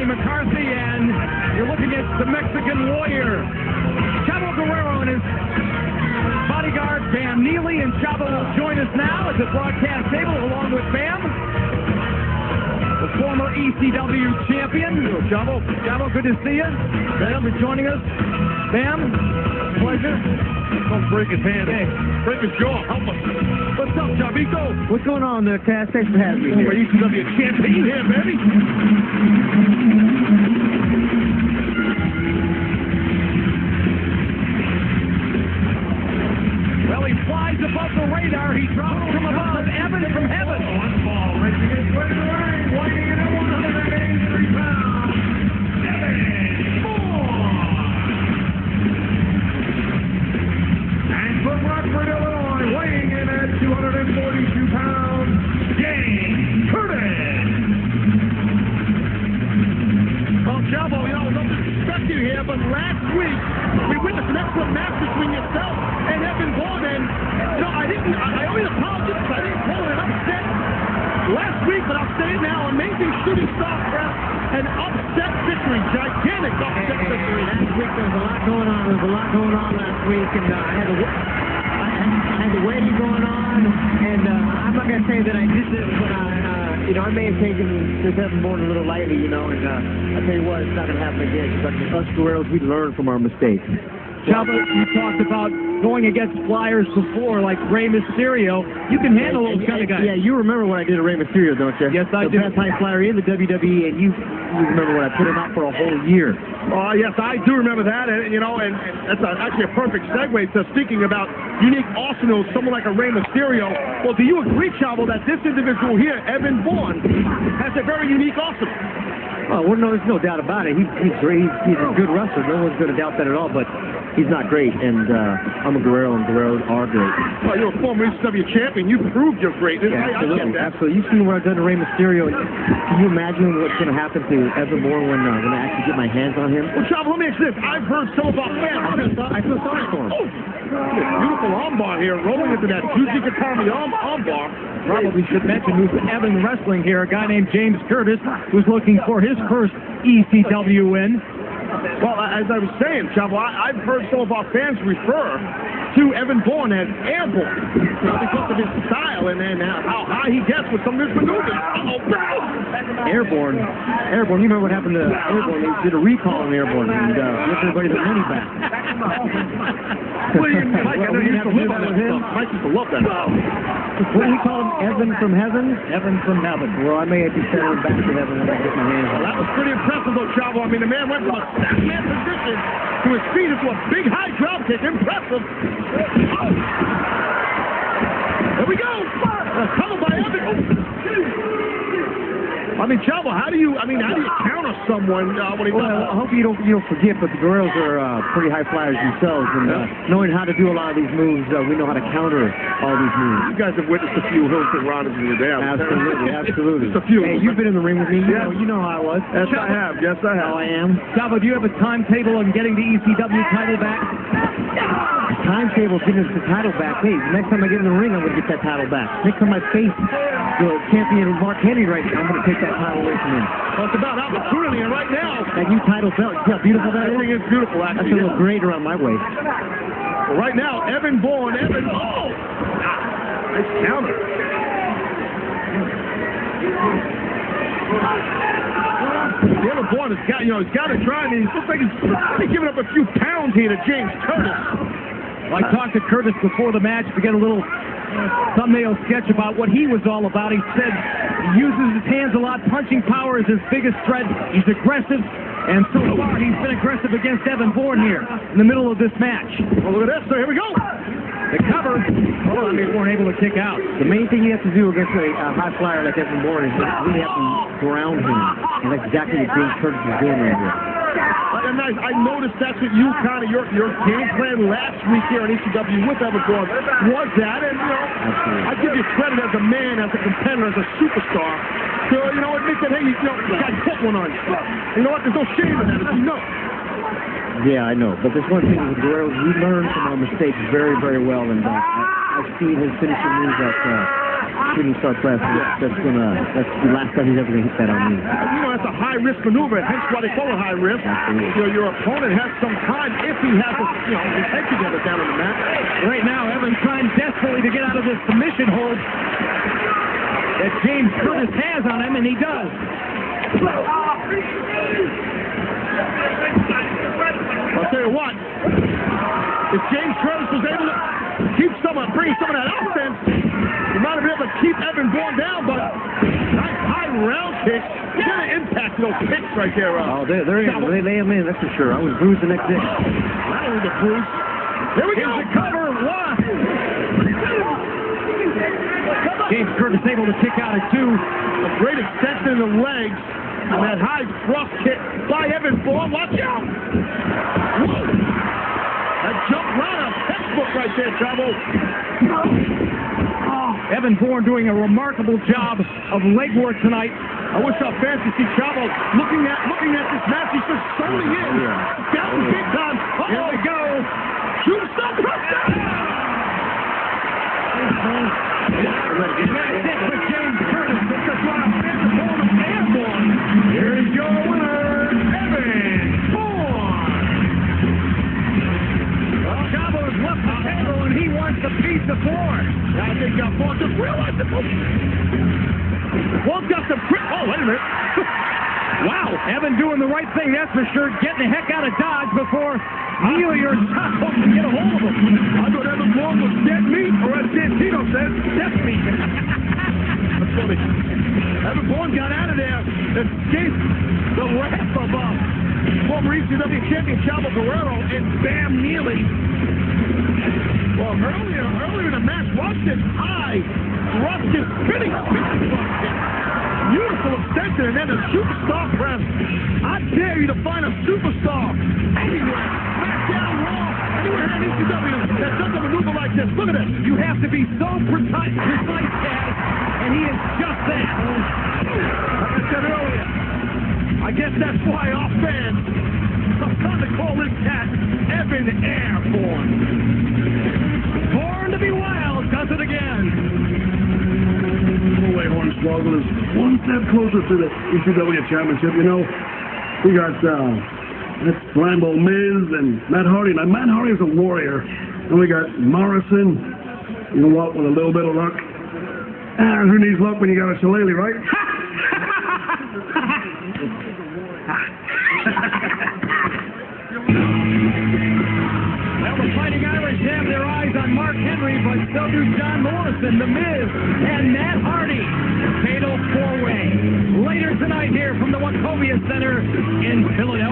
McCarthy, and you're looking at the Mexican Warrior, Chavo Guerrero, and his bodyguard, Bam Neely, and Chavo will join us now at the broadcast table along with Bam, the former ECW champion. Chavo, good to see you. Bam for joining us. Bam, pleasure. Don't break his hand. Hey. Break his jaw. Help us. What's up, Chavito? What's going on there, Cass? Thanks for having me here. Former ECW champion here, baby. Well, he flies above the radar. He drops from above. Evan from heaven. One ball. Racing his way to the ring. Weighing in at 183 pounds. Evan Bourne. And from Rockford, Illinois, weighing in at 242 pounds, James Curtis. Well, Chavo, no disrespect you here, but last week we witnessed an excellent match between yourself and Evan Bourne, and I owe you an apology because I didn't call it an upset last week, but I'll say it now. Amazing shooting star press, an upset victory, gigantic upset victory. Last week there was a lot going on. There was a lot going on last week, and I had the wedding going on, and I'm not going to say that I did this, but I may have taken this Evan Bourne a little lightly, and I tell you what, it's not going to happen again. But us Guerreros, we learn from our mistakes. Chavo, you talked about going against flyers before, like Rey Mysterio. You can handle those kind of guys. Yeah, you remember what I did to Rey Mysterio, don't you? Yes, I do. The best high flyer in the WWE, and you remember what I put him out for a whole year. Oh, yes, I do remember that, and that's actually a perfect segue to speaking about unique arsenals, someone like a Rey Mysterio. Well, do you agree, Chavo, that this individual here, Evan Bourne, has a very unique arsenal? Oh, well, no, there's no doubt about it. He's great. He's a good wrestler. No one's going to doubt that at all, but he's not great, and I'm a Guerrero, and Guerreros are great. Well, you're a former ECW champion. You proved your greatness. Yeah, I get that. Absolutely. You've seen what I've done to Rey Mysterio. Can you imagine what's going to happen to Evan Bourne when I actually get my hands on him? Well, Chavo, let me ask you this. I've heard some of our fans. I feel sorry for him. Oh, beautiful armbar here, rolling into that juicy Katami armbar. Probably should mention who's Evan wrestling here, a guy named James Curtis, who's looking for his first ECW win. Well, as I was saying, Chavo, I've heard some of our fans refer to Evan Bourne as airborne because of his style and how high he gets with some of his maneuvers. Airborne. You remember what happened to Airborne? They did a recall on Airborne and left everybody the money back. Mike, I know you used to live on that stuff. Mike used to love that. What do we call him? Evan from heaven? Evan from heaven. Well, I may have to send him back to heaven when I get my hands on him. That was pretty impressive, though, Chavo. I mean, the man went from a man position to his feet into a big high drop kick. Impressive. There we go. Covered by Evan. I mean, Chavo, how do you counter someone when he does? Well, I hope you don't forget, but the Guerreros are pretty high flyers themselves, and knowing how to do a lot of these moves, we know how to counter all these moves. You guys have witnessed a few hills and runners in your day. Absolutely. Just a few. Hey, you've been in the ring with me. You know how I was. Yes, I have. Yes, I have. How I am. Chavo, do you have a timetable on getting the ECW title back? The timetable getting the title back. Hey, next time I get in the ring, I'm going to get that title back. Next time I face the champion Mark Henry right now, I'm going to take that title away from him. Well, it's about opportunity, and right now, that new title belt, see how beautiful that is? I think it's beautiful, actually. That's a little great around my waist. Well, right now, Evan Bourne, nice counter. Evan Bourne has got, he's got to try, and he looks like he's giving up a few pounds here to James Curtis. Well, I talked to Curtis before the match to get a little thumbnail sketch about what he was all about. He said he uses his hands a lot. Punching power is his biggest threat. He's aggressive, and so far he's been aggressive against Evan Bourne here in the middle of this match. Well, look at this. So here we go. The cover. Oh, they weren't able to kick out. The main thing you have to do against a high flyer like Evan Bourne is you really have to ground him, and that's exactly what James Curtis is doing right here. And I noticed that's what you your game plan last week here on ECW with Evan Bourne was that, and I give you credit as a man, as a competitor, as a superstar, to admit that hey, you got to put one on you. You know what? There's no shame in that, as you know. Yeah, I know, but there's one thing with Guerrero, we learn from our mistakes very, very well, and I've seen his finishing moves at shooting star press. That's the last time he's ever going to hit that on me. As a high high-risk maneuver, hence why they call it high risk. Your opponent has some time if he has his head together down on the mat. Right now, Evans trying desperately to get out of this submission hold that James Curtis has on him, and he does. I'll tell you what, if James Curtis was able to bring some of that offense, he might have been able to keep Evan Bourne down, but nice high round kick. He's going to impact those kicks right there. They're in. They lay him in, that's for sure. I was bruised the next day. Not only the bruise. Here we go. Here's the cover. One. James Curtis able to kick out at 2. A great extension in the legs. And that high thrust kick by Evan Bourne. Watch out. Whoa. That jump right up. Textbook right there, Chavo. Evan Bourne doing a remarkable job of leg work tonight. I wish our fans could see Chavo looking at this match. He's just solely in. Down big time. Here we go. Shoot stop. Touchdown. That's it for James Curtis. It's a drop. It's a Bourne and Bourne. Here's your winner, Evan Bourne. Chavo's left the table and he wants a piece of Bourne. I think Bourne just realized it. Bourne's got some quick. Oh, wait a minute. Wow, Evan doing the right thing, that's for sure. Getting the heck out of Dodge before Neely or Chavo can get a hold of him. I thought Evan Bourne was dead meat, or as Santino says, death meat. That's funny. Evan Bourne got out of there and escaped the wrath of former ECW champion Chavo Guerrero and Bam Neely. Well, earlier in the match, watch this high thrust, this spinning thrust kick. Beautiful extension, and then a superstar press. I dare you to find a superstar anywhere, SmackDown, Raw, anywhere in ECW that does a maneuver like this. Look at this. You have to be so precise, Chaz, and he is just that. Like I said earlier, I guess that's why our fans are trying to call this cat Evan Airborne. Born to be wild, does it again. Way Hornswoggle is one step closer to the ECW Championship. We got that's Flambeau Miz and Matt Hardy. Now, Matt Hardy is a warrior. And we got Morrison, with a little bit of luck. Who needs luck when you got a shillelagh, right? Well, the Fighting Irish have their eyes on Mark Henry, but so do John Morrison, The Miz, and Matt Hardy. Fatal 4-way. Later tonight here from the Wachovia Center in Philadelphia.